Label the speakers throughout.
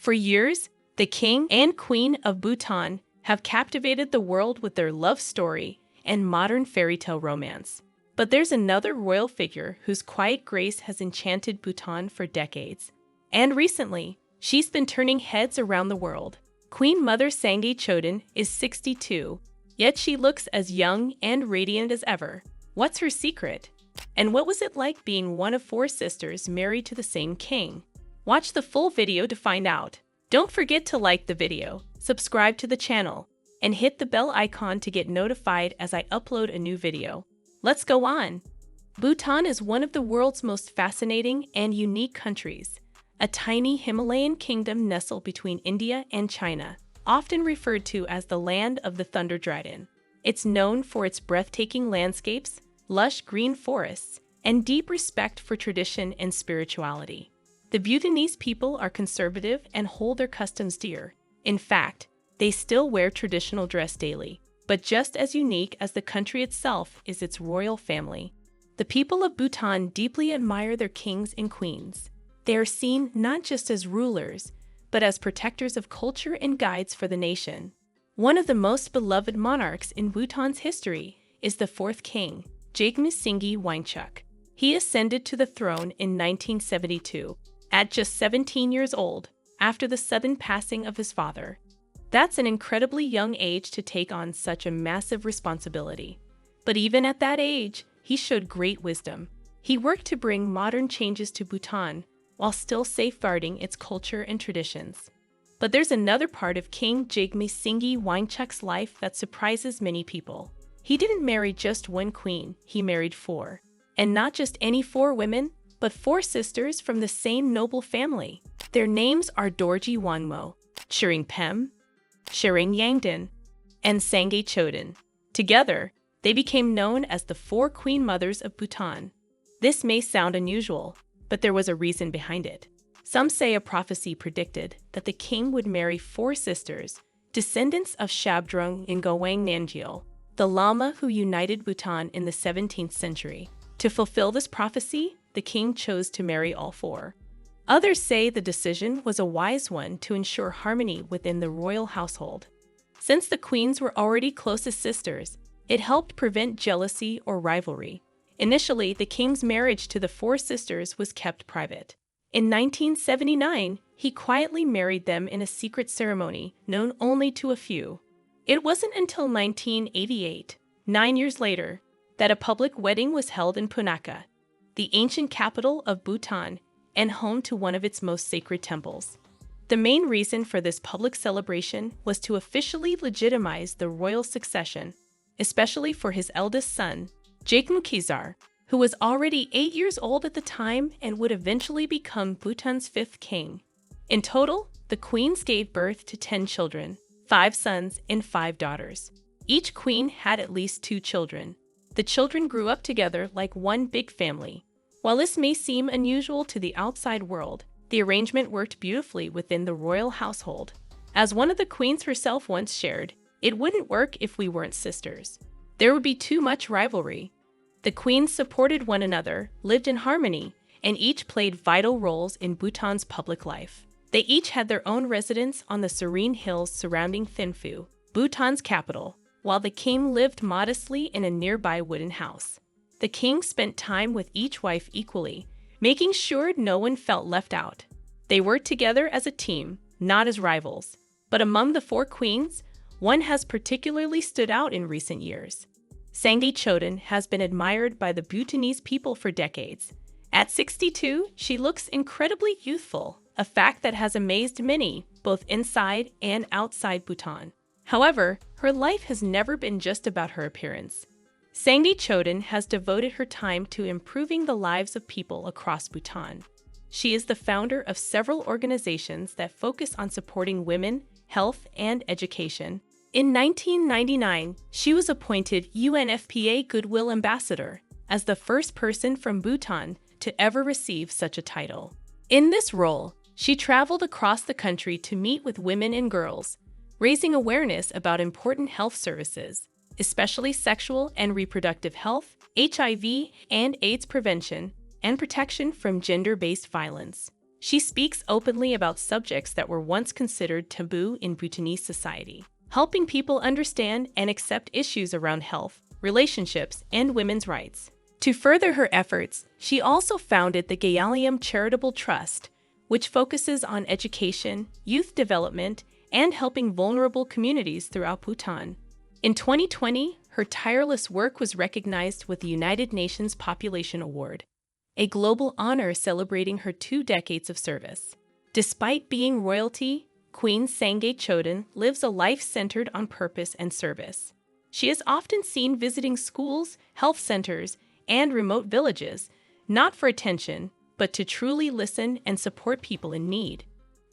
Speaker 1: For years, the king and queen of Bhutan have captivated the world with their love story and modern fairy tale romance. But there's another royal figure whose quiet grace has enchanted Bhutan for decades. And recently, she's been turning heads around the world. Queen Mother Sangay Choden is 62, yet she looks as young and radiant as ever. What's her secret? And what was it like being one of 4 sisters married to the same king? Watch the full video to find out. Don't forget to like the video, subscribe to the channel, and hit the bell icon to get notified as I upload a new video. Let's go on. Bhutan is one of the world's most fascinating and unique countries, a tiny Himalayan kingdom nestled between India and China, often referred to as the land of the thunder dragon. It's known for its breathtaking landscapes, lush green forests, and deep respect for tradition and spirituality. The Bhutanese people are conservative and hold their customs dear. In fact, they still wear traditional dress daily. But just as unique as the country itself is its royal family. The people of Bhutan deeply admire their kings and queens. They are seen not just as rulers, but as protectors of culture and guides for the nation. One of the most beloved monarchs in Bhutan's history is the 4th king, Jigme Singye Wangchuck. He ascended to the throne in 1972, at just 17 years old, after the sudden passing of his father. That's an incredibly young age to take on such a massive responsibility. But even at that age, he showed great wisdom. He worked to bring modern changes to Bhutan while still safeguarding its culture and traditions. But there's another part of King Jigme Singye Wangchuck's life that surprises many people. He didn't marry just one queen, he married 4. And not just any 4 women, but 4 sisters from the same noble family. Their names are Dorji Wangmo, Shering Pem, Shering Yangden, and Sangay Choden. Together, they became known as the 4 Queen Mothers of Bhutan. This may sound unusual, but there was a reason behind it. Some say a prophecy predicted that the king would marry 4 sisters, descendants of Shabdrung Ngawang Namgyal, the Lama who united Bhutan in the 17th century. To fulfill this prophecy, the king chose to marry all 4. Others say the decision was a wise one to ensure harmony within the royal household. Since the queens were already closest sisters, it helped prevent jealousy or rivalry. Initially, the king's marriage to the 4 sisters was kept private. In 1979, he quietly married them in a secret ceremony known only to a few. It wasn't until 1988, 9 years later, that a public wedding was held in Punakha, the ancient capital of Bhutan, and home to one of its most sacred temples. The main reason for this public celebration was to officially legitimize the royal succession, especially for his eldest son, Jigme Khizar, who was already 8 years old at the time and would eventually become Bhutan's 5th king. In total, the queens gave birth to 10 children, 5 sons and 5 daughters. Each queen had at least 2 children. The children grew up together like one big family. While this may seem unusual to the outside world, the arrangement worked beautifully within the royal household. As one of the queens herself once shared, "It wouldn't work if we weren't sisters. There would be too much rivalry." The queens supported one another, lived in harmony, and each played vital roles in Bhutan's public life. They each had their own residence on the serene hills surrounding Thimphu, Bhutan's capital, while the king lived modestly in a nearby wooden house. The king spent time with each wife equally, making sure no one felt left out. They worked together as a team, not as rivals. But among the 4 queens, one has particularly stood out in recent years. Sangay Choden has been admired by the Bhutanese people for decades. At 62, she looks incredibly youthful, a fact that has amazed many, both inside and outside Bhutan. However, her life has never been just about her appearance. Sangay Choden has devoted her time to improving the lives of people across Bhutan. She is the founder of several organizations that focus on supporting women, health, and education. In 1999, she was appointed UNFPA Goodwill Ambassador as the first person from Bhutan to ever receive such a title. In this role, she traveled across the country to meet with women and girls, raising awareness about important health services, especially sexual and reproductive health, HIV and AIDS prevention, and protection from gender-based violence. She speaks openly about subjects that were once considered taboo in Bhutanese society, helping people understand and accept issues around health, relationships, and women's rights. To further her efforts, she also founded the Gayalium Charitable Trust, which focuses on education, youth development, and helping vulnerable communities throughout Bhutan. In 2020, her tireless work was recognized with the United Nations Population Award, a global honor celebrating her 2 decades of service. Despite being royalty, Queen Sangay Choden lives a life centered on purpose and service. She is often seen visiting schools, health centers, and remote villages, not for attention, but to truly listen and support people in need.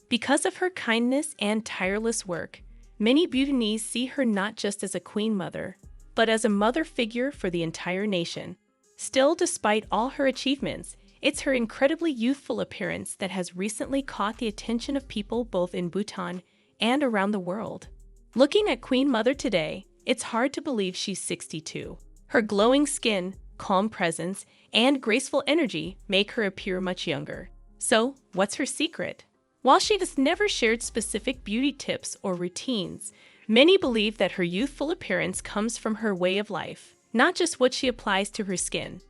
Speaker 1: Because of her kindness and tireless work, many Bhutanese see her not just as a queen mother, but as a mother figure for the entire nation. Still, despite all her achievements, it's her incredibly youthful appearance that has recently caught the attention of people both in Bhutan and around the world. Looking at Queen Mother today, it's hard to believe she's 62. Her glowing skin, calm presence, and graceful energy make her appear much younger. So, what's her secret? While she has never shared specific beauty tips or routines, many believe that her youthful appearance comes from her way of life, not just what she applies to her skin.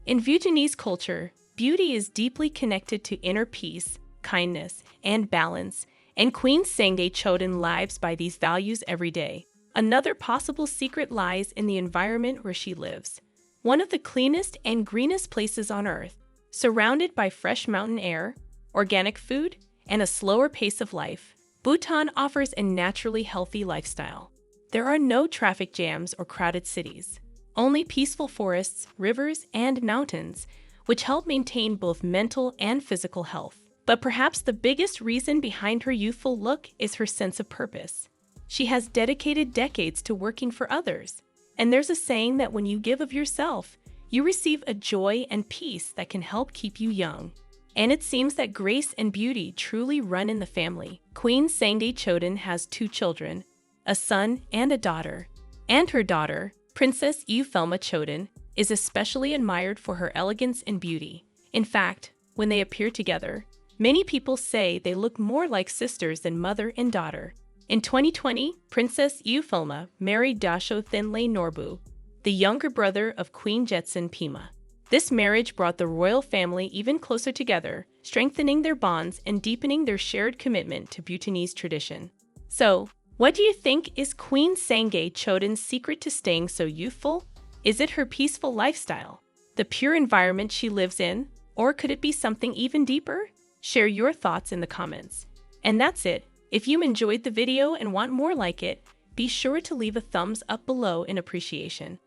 Speaker 1: In Bhutanese culture, beauty is deeply connected to inner peace, kindness, and balance, and Queen Sangay Choden lives by these values every day. Another possible secret lies in the environment where she lives. One of the cleanest and greenest places on Earth, surrounded by fresh mountain air, organic food, and a slower pace of life, Bhutan offers a naturally healthy lifestyle. There are no traffic jams or crowded cities, only peaceful forests, rivers, and mountains, which help maintain both mental and physical health. But perhaps the biggest reason behind her youthful look is her sense of purpose. She has dedicated decades to working for others. And there's a saying that when you give of yourself, you receive a joy and peace that can help keep you young. And it seems that grace and beauty truly run in the family. Queen Sangay Choden has 2 children, a son and a daughter. And her daughter, Princess Eufelma Choden, is especially admired for her elegance and beauty. In fact, when they appear together, many people say they look more like sisters than mother and daughter. In 2020, Princess Eufelma married Dasho Thinlay Norbu, the younger brother of Queen Jetson Pima. This marriage brought the royal family even closer together, strengthening their bonds and deepening their shared commitment to Bhutanese tradition. So, what do you think is Queen Sangay Choden's secret to staying so youthful? Is it her peaceful lifestyle, the pure environment she lives in, or could it be something even deeper? Share your thoughts in the comments. And that's it. If you enjoyed the video and want more like it, be sure to leave a thumbs up below in appreciation.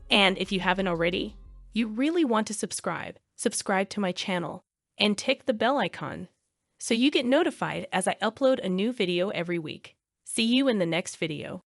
Speaker 1: And if you haven't already, you really want to subscribe to my channel, and tick the bell icon so you get notified as I upload a new video every week. See you in the next video.